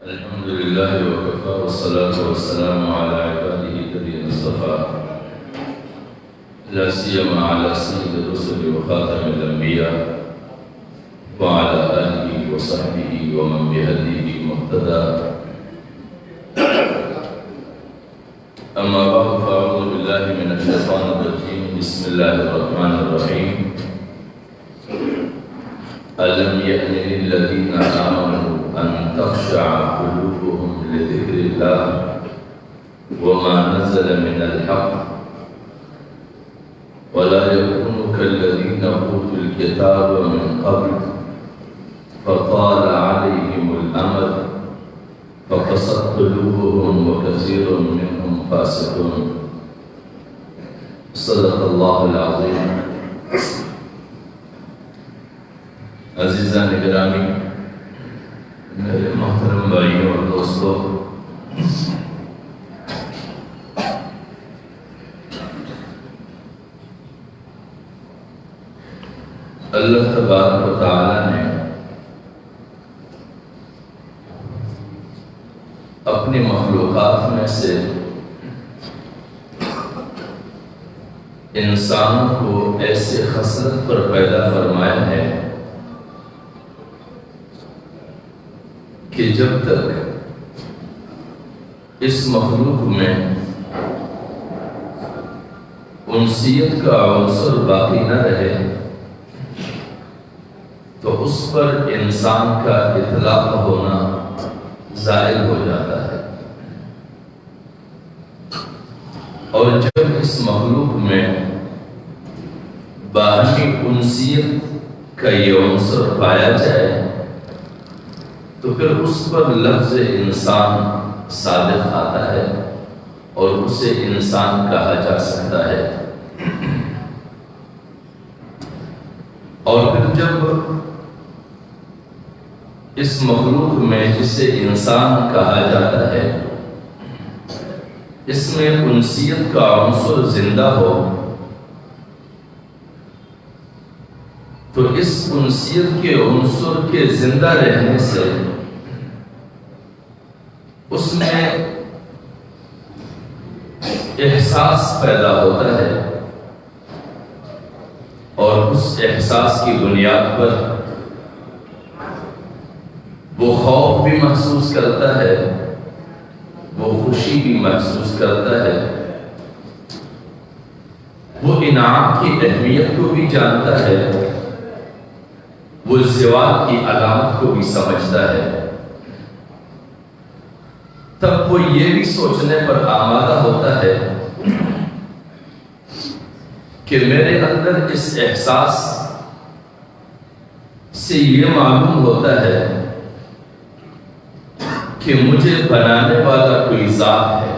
الحمد لله وكفى والصلاة والسلام على عباده الذين اصطفى لا سيما على سيد الرسل وخاتم الأنبياء وعلى آله وصحبه ومن بهديه مهتدى. أما بعد فأعوذ بالله من الشيطان الرجيم. بسم الله الرحمن الرحيم. ألم يأن للذين آمنوا أن تخشع قلوبهم لذكر الله وما نزل من الحق ولا يكونوا كالذين أوتوا الكتاب من قبل فطال عليهم الأمد فقست قلوبهم وكثير منهم فاسقون. صدق الله العظيم. عزیزان گرامی، میرے محترم بھائیوں اور دوستوں، اللہ تبارک و تعالی نے اپنی مخلوقات میں سے انسان کو ایسے خصلت پر پیدا فرمایا ہے کہ جب تک اس مخلوق میں انسیت کا عنصر باقی نہ رہے تو اس پر انسان کا اطلاق ہونا زائل ہو جاتا ہے، اور جب اس مخلوق میں باہمی انسیت کا یہ عنصر پایا جائے تو پھر اس پر لفظ انسان صادق آتا ہے اور اسے انسان کہا جا سکتا ہے۔ اور پھر جب اس مخلوق میں جسے انسان کہا جاتا ہے اس میں انسیت کا عنصر زندہ ہو تو اس انسیت کے عنصر کے زندہ رہنے سے اس میں احساس پیدا ہوتا ہے، اور اس احساس کی بنیاد پر وہ خوف بھی محسوس کرتا ہے، وہ خوشی بھی محسوس کرتا ہے، وہ انعام کی اہمیت کو بھی جانتا ہے، وہ زوال کی علامت کو بھی سمجھتا ہے۔ تب وہ یہ بھی سوچنے پر آمادہ ہوتا ہے کہ میرے اندر اس احساس سے یہ معلوم ہوتا ہے کہ مجھے بنانے والا کوئی ذات ہے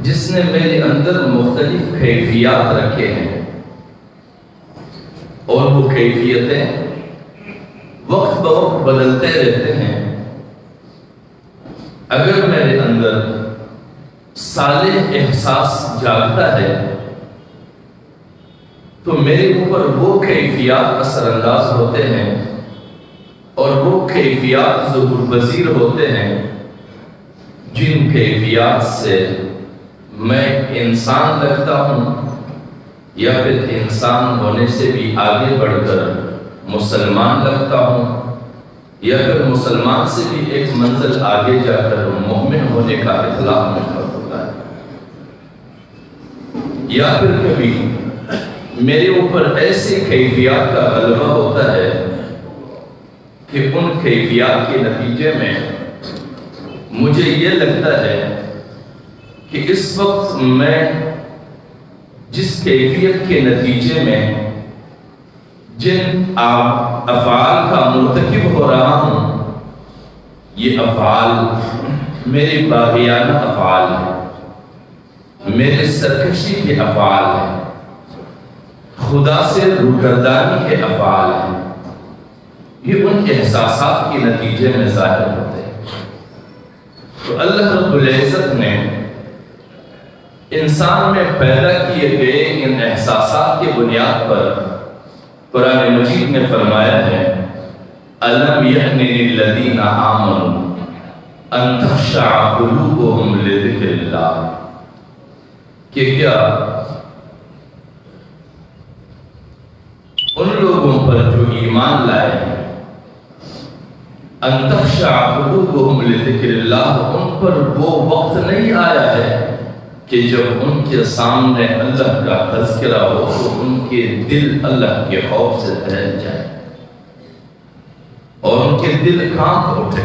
جس نے میرے اندر مختلف کیفیات رکھے ہیں، اور وہ کیفیتیں وقت بوقت بدلتے رہتے ہیں۔ اگر میرے اندر صالح احساس جاگتا ہے تو میرے اوپر وہ کیفیات اثر انداز ہوتے ہیں اور وہ کیفیات ظہور پذیر ہوتے ہیں جن کیفیات سے میں انسان لگتا ہوں، یا پھر انسان ہونے سے بھی آگے بڑھ کر مسلمان لگتا ہوں، یا پھر مسلمان سے بھی ایک منزل آگے جا کر مومن ہونے کا اطلاق مجھ پر ہوتا ہے، یا پھر کبھی میرے اوپر ایسی کیفیات کا غلبہ ہوتا ہے کہ ان کیفیات کے نتیجے میں مجھے یہ لگتا ہے کہ اس وقت میں جس کیفیت کے نتیجے میں جن افعال کا مرتکب ہو رہا ہوں یہ افعال میرے باغیانہ افعال ہیں، میرے سرکشی کے افعال ہیں، خدا سے روگردانی کے افعال ہیں، یہ ان احساسات کے نتیجے میں ظاہر ہوتے ہیں۔ تو اللہ رب العزت نے انسان میں پیدا کیے گئے ان احساسات کی بنیاد پر قرآن مجید میں فرمایا ہے الم یأن للذین آمنوا ان تخشع قلوبهم لذکر اللہ، کہ کیا ان لوگوں پر جو ایمان لائے ہیں، ان تخشع قلوبهم لذکر اللہ، ان پر وہ وقت نہیں آیا ہے کہ جب ان کے سامنے اللہ کا تذکرہ ہو تو ان کے دل اللہ کے خوف سے دہل جائے اور ان کے دل کانپ اٹھے؟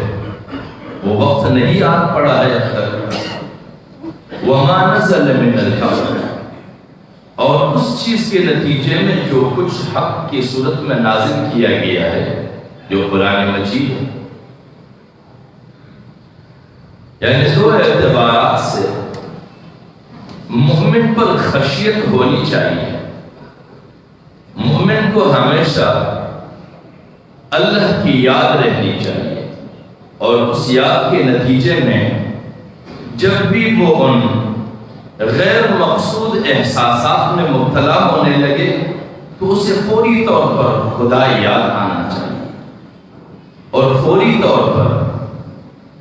وہ وقت نہیں آ پڑا ہے اب تک۔ وما نزل من الحق، اور اس چیز کے نتیجے میں جو کچھ حق کی صورت میں نازل کیا گیا ہے جو قرآن مجید ہے، یعنی دو اعتبارات سے مومن پر خشیت ہونی چاہیے۔ مومن کو ہمیشہ اللہ کی یاد رہنی چاہیے، اور اس یاد کے نتیجے میں جب بھی وہ ان غیر مقصود احساسات میں مبتلا ہونے لگے تو اسے فوری طور پر خدا یاد آنا چاہیے، اور فوری طور پر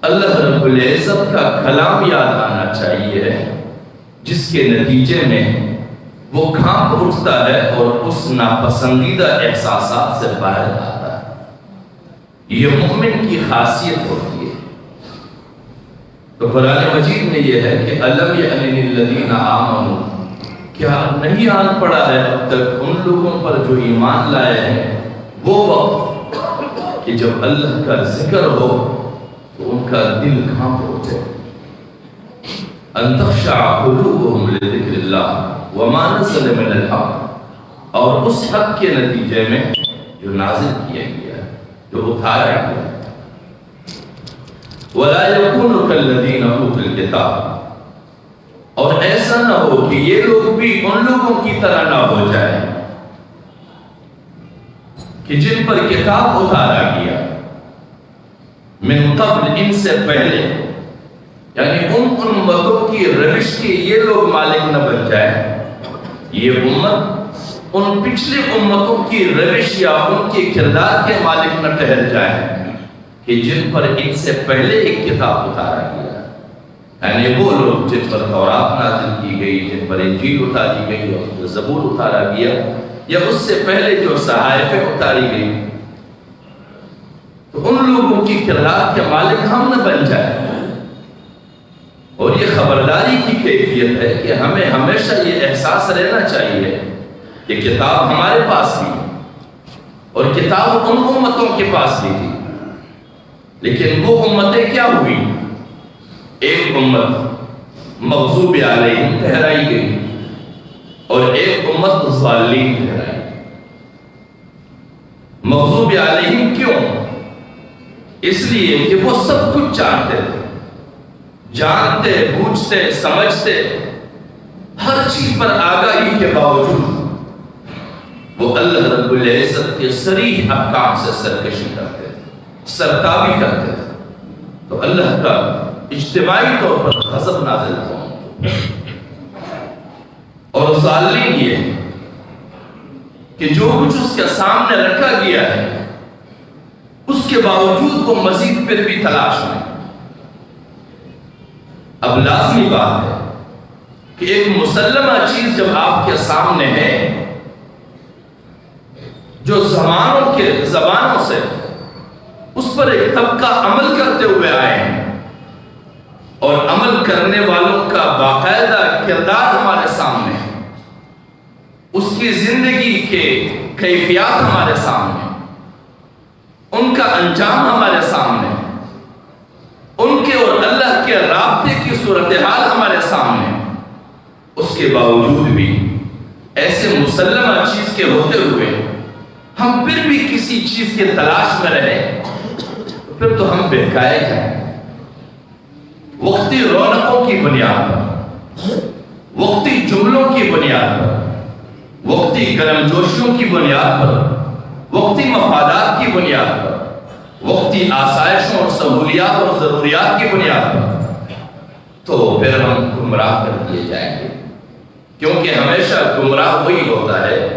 اللہ رب العزت کا کلام یاد آنا چاہیے، جس کے نتیجے میں وہ کانپ اٹھتا ہے اور اس ناپسندیدہ احساسات سے باہر آتا ہے۔ یہ مومن کی خاصیت ہوتی ہے۔ تو قرآن مجید میں یہ ہے کہ الم یأن للذین آمنوا، کیا نہیں آن پڑا ہے اب تک ان لوگوں پر جو ایمان لائے ہیں وہ وقت کہ جب اللہ کا ذکر ہو تو ان کا دل کانپ اٹھے۔ ان تخشع قلوبهم لذکر اللہ وما نزل من الحق، اور اس حق کے نتیجے میں جو نازل کیا گیا ہے، جو اتارا گیا ہے۔ ولا يكونوا كالذين اوتوا الكتاب، اور ایسا نہ ہو کہ یہ لوگ بھی ان لوگوں کی طرح نہ ہو جائیں کہ جن پر کتاب اتارا گیا من قبل، ان سے پہلے، یعنی ان امتوں کی روش کے یہ لوگ مالک نہ بن جائیں، یہ امت ان پچھلی امتوں کی روش یا ان کے کردار کے مالک نہ ٹھہر جائیں کہ جن پر ان سے پہلے ایک کتاب اتارا گیا، یعنی وہ لوگ جن پر تورات نازل کی گئی، جن پر انجیل اتاری گئی اور زبور اتارا گیا، یا اس سے پہلے جو صحائفیں اتاری گئی، تو ان لوگوں کی کردار کے مالک ہم نہ بن جائیں۔ اور یہ خبرداری کی کیفیت ہے کہ ہمیں ہمیشہ یہ احساس رہنا چاہیے کہ کتاب ہمارے پاس بھی، اور کتاب ان امتوں کے پاس بھی تھی، لیکن وہ امتیں کیا ہوئی؟ ایک امت مغضوب علیہم ٹھہرائی گئی اور ایک امت ضالین ٹھہرائی۔ مغضوب علیہم کیوں؟ اس لیے کہ وہ سب کچھ جانتے تھے، جانتے بوجھتے سمجھتے، ہر چیز پر آگاہی کے باوجود وہ اللہ رب العزت کے صریح احکام سے سرکشی کرتے تھے، سرتابی کرتے تھے، تو اللہ کا اجتماعی طور پر غضب نازل ہوا۔ اور ظالم یہ کہ جو کچھ اس کے سامنے رکھا گیا ہے اس کے باوجود وہ مزید پھر بھی تلاش میں۔ اب لازمی بات ہے کہ ایک مسلمہ چیز جب آپ کے سامنے ہے جو زبانوں سے اس پر ایک طبقہ عمل کرتے ہوئے آئے ہیں، اور عمل کرنے والوں کا باقاعدہ کردار ہمارے سامنے ہے، اس کی زندگی کے کیفیات ہمارے سامنے، ان کا انجام ہمارے سامنے، ان کے اور اللہ کے رابطے کی صورتحال ہمارے سامنے، اس کے باوجود بھی ایسے مسلمہ چیز کے ہوتے ہوئے ہم پھر بھی کسی چیز کے تلاش میں رہیں، پھر تو ہم بہکائے جائیں۔ وقتی رونقوں کی بنیاد پر، وقتی جملوں کی بنیاد پر، وقتی گرم جوشیوں کی بنیاد پر، وقتی مفادات کی بنیاد پر، وقتی آسائشوں اور سہولیات اور ضروریات کی بنیاد پر، تو پھر ہم گمراہ کر دیے جائیں گے، کیونکہ ہمیشہ گمراہ وہی ہوتا ہے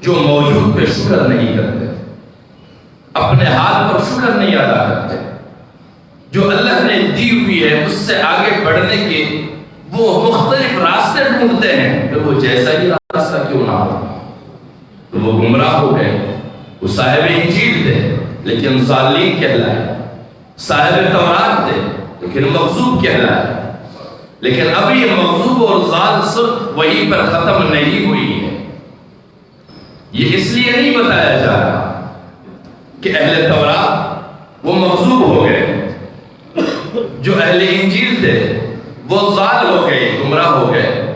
جو موجود پہ شکر نہیں کرتے۔ اپنے حال پر شکر نہیں ادا کرتے، جو اللہ نے دی ہوئی ہے اس سے آگے بڑھنے کے وہ مختلف راستے ڈھونڈتے ہیں، پھر وہ جیسا ہی راستہ کیوں نہ ہو، تو وہ گمراہ ہو گئے۔ وہ صاحب انجیل تھے لیکن ضالین کہلائے، صاحب تورات تھے لیکن مغضوب کہلائے۔ لیکن اب یہ مغضوب اور ضال صرف وہی پر ختم نہیں ہوئی ہے۔ یہ اس لیے نہیں بتایا جا رہا کہ اہل تورات وہ مغضوب ہو گئے، جو اہل انجیل تھے وہ ضال ہو گئے، گمراہ ہو گئے۔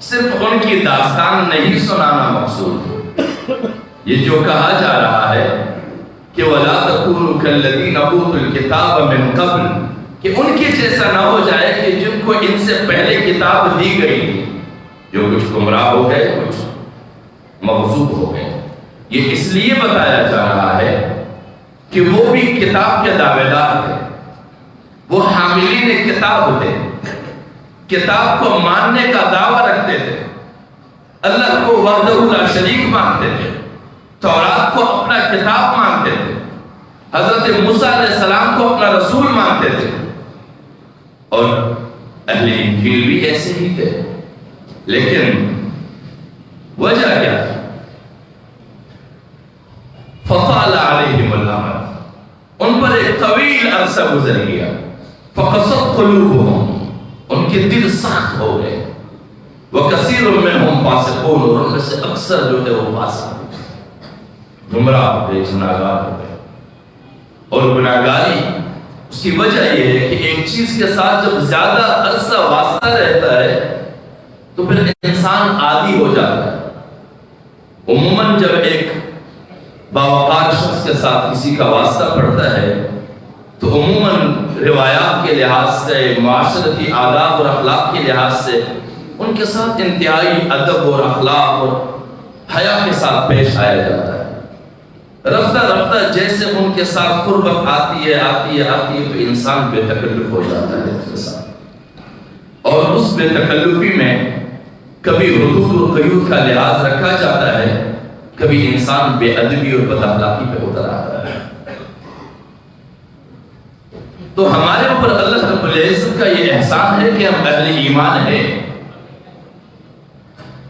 صرف ان کی داستان نہیں سنانا مقصود، یہ جو کہا جا رہا ہے کہ وَلَا تَكُونُوا كَالَّذِينَ أُوتُوا الْكِتَابَ مِن قَبْلُ، کہ ان کے جیسا نہ ہو جائے کہ جن کو ان سے پہلے کتاب دی گئی تھی، جو کچھ گمراہ ہو گئے، کچھ مغضوب ہو گئے۔ یہ اس لیے بتایا جا رہا ہے کہ وہ بھی کتاب کے دعوے دار تھے، وہ حاملین کتاب تھے، کتاب کو ماننے کا دعویٰ رکھتے تھے، اللہ کو وحدہ لا شریک مانتے تھے، تورات کو اپنا کتاب مانتے تھے، حضرت موسیٰ علیہ السلام کو اپنا رسول مانتے تھے، اور اہل انجیل بھی ایسے ہی تھے۔ لیکن وجہ کیا تھی؟ فطال علیہم الامد، ان پر ایک طویل عرصہ گزر گیا، فقست قلوبہم، ان کے دل سخت ہو گئے، وکثیر منہم فاسقون، اور ان میں سے اکثر جو تھے وہ فاسق، گمراہ ہو گئے، گناہگار ہو گئے۔ اور گناہگاری اس کی وجہ یہ ہے کہ ایک چیز کے ساتھ جب زیادہ عرصہ واسطہ رہتا ہے تو پھر انسان عادی ہو جاتا ہے۔ عموماً جب ایک باوقار شخص کے ساتھ کسی کا واسطہ پڑتا ہے تو عموماً روایات کے لحاظ سے، معاشرتی آداب اور اخلاق کے لحاظ سے ان کے ساتھ انتہائی ادب اور اخلاق اور حیا کے ساتھ پیش آیا جاتا ہے۔ رفتہ رفتہ جیسے ان کے ساتھ قربت آتی ہے تو انسان بے تکلف ہو جاتا ہے اس کے ساتھ، اور اس بے تکلفی میں کبھی حدود و قیود کا لحاظ رکھا جاتا ہے، کبھی انسان بے ادبی اور بد اخلاقی پہ اتر آتا ہے۔ تو ہمارے اوپر اللہ رب العزت کا یہ احسان ہے کہ ہم اہل ایمان ہیں،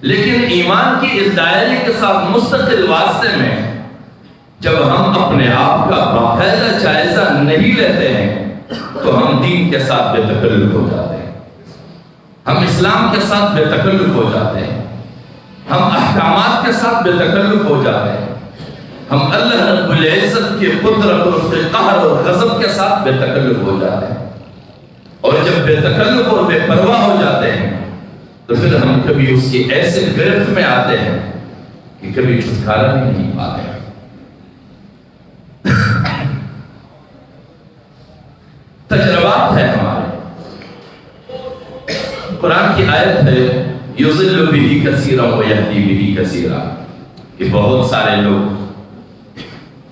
لیکن ایمان کی اس دائرے کے ساتھ مستقل واسطے میں جب ہم اپنے آپ کا باقاعدہ جائزہ نہیں لیتے ہیں تو ہم دین کے ساتھ بے تکلف ہو جاتے ہیں، ہم اسلام کے ساتھ بے تکلف ہو جاتے ہیں، ہم احکامات کے ساتھ بے تکلف ہو جاتے ہیں، ہم اللہ رب العزت کی قدرت اور اس کے قہر اور غضب کے ساتھ بے تکلف ہو جاتے ہیں۔ اور جب بے تکلف اور بے پرواہ ہو جاتے ہیں تو پھر ہم کبھی اس کی ایسے گرفت میں آتے ہیں کہ کبھی چھٹکارا بھی نہیں پاتے۔ تجربات ہے ہمارے، قرآن کی آیت ہے یضل بہ کثیرا ویہدی بہ کثیرا، کہ بہت سارے لوگ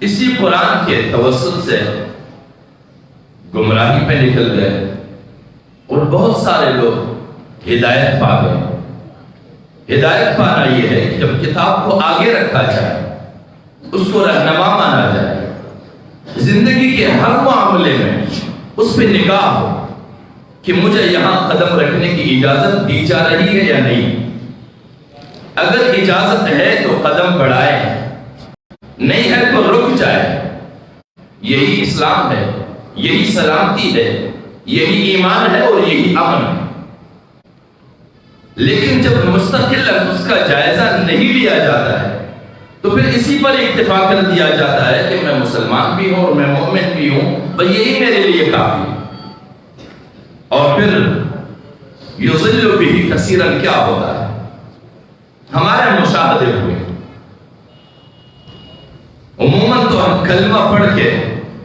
اسی قرآن کے توسط سے گمراہی پہ نکل گئے اور بہت سارے لوگ ہدایت پا گئے۔ ہدایت پانا یہ ہے کہ جب کتاب کو آگے رکھا جائے، اس کو رہنما مانا جائے، زندگی کے ہر معاملے میں اس پہ نگاہ ہو کہ مجھے یہاں قدم رکھنے کی اجازت دی جا رہی ہے یا نہیں۔ اگر اجازت ہے تو قدم بڑھائے، نہیں ہے تو رک جائے۔ یہی اسلام ہے، یہی سلامتی ہے، یہی ایمان ہے اور یہی امن ہے۔ لیکن جب مستقل اس کا جائزہ نہیں لیا جاتا ہے تو پھر اسی پر اکتفا کر دیا جاتا ہے کہ میں مسلمان بھی ہوں اور میں مومن بھی ہوں، بس یہی میرے لیے کافی ہے۔ اور پھر یضل بہ کثیرا کیا ہوتا ہے؟ ہمارے مشاہدے ہوئے عموماً تو ہم کلمہ پڑھ کے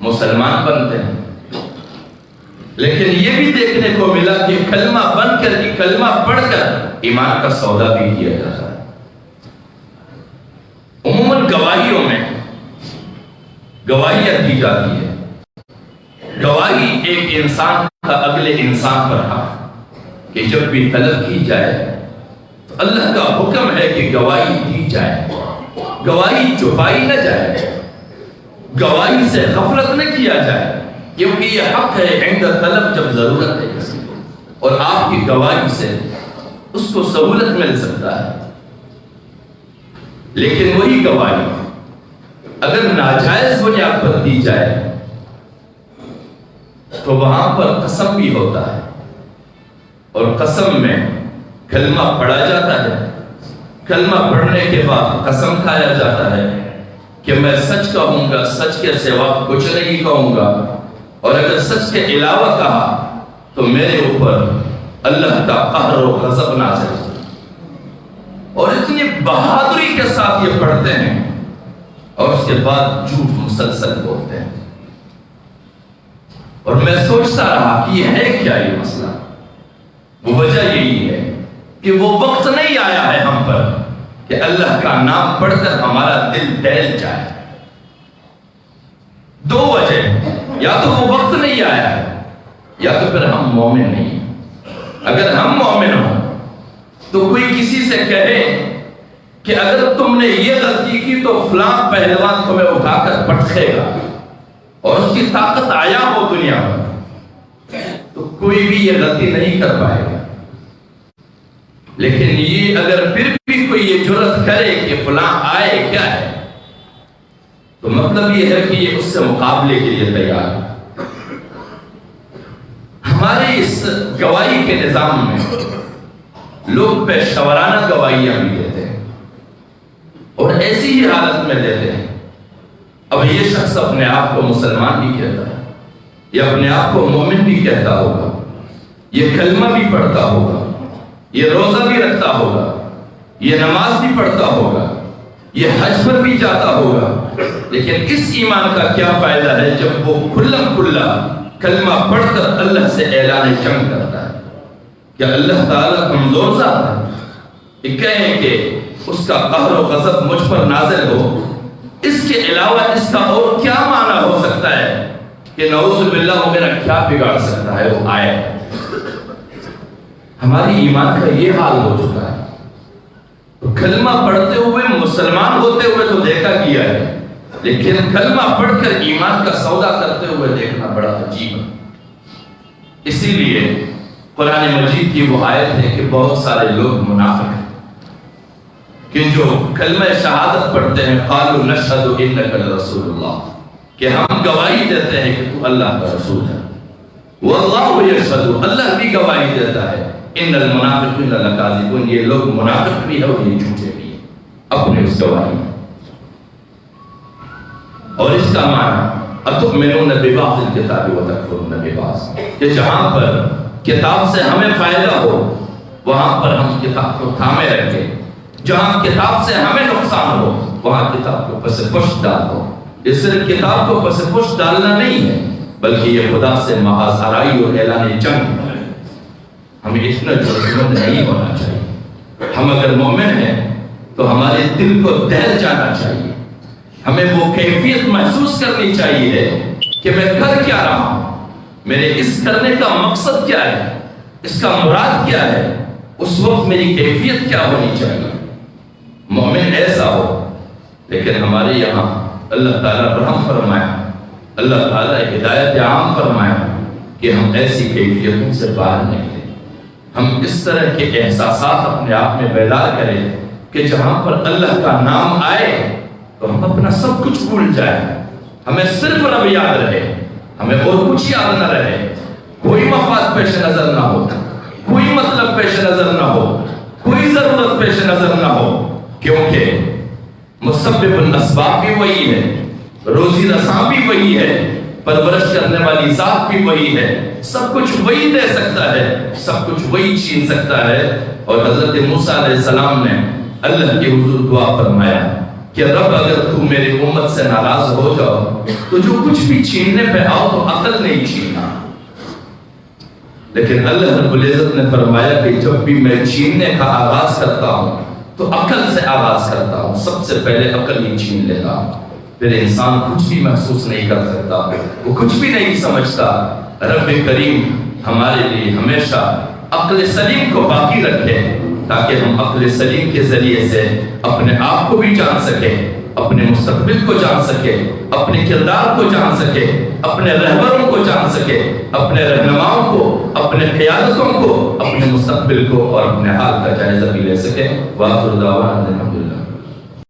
مسلمان بنتے ہیں، لیکن یہ بھی دیکھنے کو ملا کہ کلمہ بن کر کی کلمہ پڑھ کر ایمان کا سودا بھی کیا جاتا ہے۔ عموماً گواہیوں میں گواہیاں دی جاتی ہے، گواہی ایک انسان کا اگلے انسان پر حق کہ جب بھی طلب کی جائے تو اللہ کا حکم ہے کہ گواہی دی جائے، گواہی چھپائی نہ جائے، گواہی سے غفلت نہ کیا جائے، کیونکہ یہ حق ہے عند طلب، جب ضرورت ہے کسی کو، اور آپ کی گواہی سے اس کو سہولت مل سکتا ہے۔ لیکن وہی گواہی اگر ناجائز بنیاد پر دی جائے تو وہاں پر قسم بھی ہوتا ہے، اور قسم میں کلمہ پڑھا جاتا ہے، کلمہ پڑھنے کے بعد قسم کھایا جاتا ہے کہ میں سچ کہوں گا، سچ کے سوا کچھ نہیں کہوں گا، اور اگر سچ کے علاوہ کہا تو میرے اوپر اللہ کا قہر و غضب نازل ہوگا۔ اور اتنی بہادری کے ساتھ یہ پڑھتے ہیں اور اس کے بعد جھوٹ مسلسل بولتے ہیں۔ اور میں سوچتا رہا کہ یہ ہے کیا یہ مسئلہ؟ وہ وجہ یہی ہے کہ وہ وقت نہیں آیا ہے ہم پر کہ اللہ کا نام پڑھ کر ہمارا دل دہل جائے۔ دو وجہ، یا تو وہ وقت نہیں آیا ہے، یا تو پھر ہم مومن نہیں ہیں۔ اگر ہم مومن ہوں تو کوئی کسی سے کہے کہ اگر تم نے یہ غلطی کی تو فلاں پہلوان تمہیں اٹھا کر پٹخے گا، اور اس کی طاقت آیا ہو دنیا میں، تو کوئی بھی یہ غلطی نہیں کر پائے گا۔ لیکن یہ اگر پھر بھی کوئی یہ جرأت کرے کہ فلاں آئے کیا ہے، تو مطلب یہ ہے کہ یہ اس سے مقابلے کے لیے تیار ہے۔ ہمارے اس گواہی کے نظام میں لوگ پیشہ ورانہ گواہیاں بھی دیتے ہیں، اور ایسی ہی حالت میں دیتے ہیں۔ اب یہ شخص اپنے آپ کو مسلمان بھی کہتا ہے، یا اپنے آپ کو مومن بھی کہتا ہوگا، یہ کلمہ بھی پڑھتا ہوگا، یہ روزہ بھی رکھتا ہوگا، یہ نماز بھی پڑھتا ہوگا، یہ حج پر بھی جاتا ہوگا، لیکن اس ایمان کا کیا فائدہ ہے جب وہ کھلم کھلا کلمہ پڑھ کر اللہ سے اعلان جنگ کرتا ہے؟ کیا اللہ تعالیٰ کمزور ذات ہے کہ کہیں کہ اس کا قہر و غضب مجھ پر نازل ہو؟ اس کے علاوہ اس کا اور کیا معنی ہو سکتا ہے کہ نعوذ باللہ وہ میرا کیا بگاڑ سکتا ہے وہ آئے؟ ہماری ایمان کا یہ حال ہو چکا ہے۔ تو کلمہ پڑھتے ہوئے مسلمان ہوتے ہوئے تو دیکھا کیا ہے، لیکن کلمہ پڑھ کر ایمان کا سودا کرتے ہوئے دیکھنا بڑا عجیب ہے۔ اسی لیے قرآن مجید کی وہ آیت ہے کہ بہت سارے لوگ منافق ہیں کہ جو کلمہ شہادت پڑھتے ہیں، قالوا نشہد انک لرسول اللہ، کہ ہم گواہی دیتے ہیں کہ تو اللہ کا رسول ہے، واللہ یشہد، اللہ بھی گواہی دیتا ہے، ان المنافقین لکاذبون، یہ لوگ منافق بھی ہے اور یہ جھوٹے بھی ہیں اپنے اس گواہی میں۔ اور اس کا معنی اتؤمنون ببعض الکتاب وتکفرون ببعض، کہ جہاں پر کتاب سے ہمیں فائدہ ہو وہاں پر ہم کتاب کو تھامے رکھیں، جہاں کتاب سے ہمیں نقصان ہو وہاں کتاب کو پس پشت ڈال دو۔ یہ صرف کتاب کو پس پشت ڈالنا نہیں ہے، بلکہ یہ خدا سے محاذ آرائی اور اعلان جنگ ہے۔ ہمیں اتنا جرأتمند نہیں ہونا چاہیے۔ ہم اگر مومن ہیں تو ہمارے دل کو دہل جانا چاہیے، ہمیں وہ کیفیت محسوس کرنی چاہیے کہ میں کر کیا رہا ہوں، میرے اس کرنے کا مقصد کیا ہے، اس کا مراد کیا ہے، اس وقت میری کیفیت کیا ہونی چاہیے۔ مومن ایسا ہو۔ لیکن ہمارے یہاں اللہ تعالیٰ رحم فرمایا، اللہ تعالیٰ ہدایت عام فرمایا کہ ہم ایسی کیفیتوں سے باہر نکلیں، ہم اس طرح کے احساسات اپنے آپ میں بیدار کریں کہ جہاں پر اللہ کا نام آئے تو ہم اپنا سب کچھ بھول جائیں، ہمیں صرف رب یاد رہے، ہمیں اور کچھ یاد نہ رہے، کوئی مفاد پیش نظر نہ ہو، کوئی مطلب پیش نظر نہ ہو، کوئی ضرورت پیش نظر نہ ہو، کیونکہ مسبب الاسباب بھی وہی ہے، روزی رساں بھی وہی ہے، پرورش کرنے والی ذات بھی وہی ہے، سب کچھ وہی دے سکتا ہے، سب کچھ وہی چھین سکتا ہے۔ اور حضرت موسیٰ علیہ السلام نے اللہ کے حضور دعا فرمایا کہ رب اگر تو میری امت سے ناراض ہو جاؤ تو جو کچھ بھی چھیننے پہ آؤ تو عقل نہیں چھیننا۔ لیکن اللہ رب العزت نے فرمایا کہ جب بھی میں چھیننے کا آغاز کرتا ہوں تو عقل سے آغاز کرتا ہوں، سب سے پہلے عقل ہی چھین لیتا ہوں، پھر انسان کچھ بھی محسوس نہیں کر سکتا، وہ کچھ بھی نہیں سمجھتا۔ رب کریم ہمارے لیے ہمیشہ عقل سلیم کو باقی رکھے تاکہ ہم عقل سلیم کے ذریعے سے اپنے آپ کو بھی جان سکیں اپنے مستقبل کو جان سکے، اپنے کردار کو جان سکے، اپنے رہبروں کو جان سکے، اپنے رہنماؤں کو، اپنے قیادتوں کو، اپنے مستقبل کو اور اپنے حال کا جائزہ بھی لے سکے۔ وآخر دعوانا الحمدللہ۔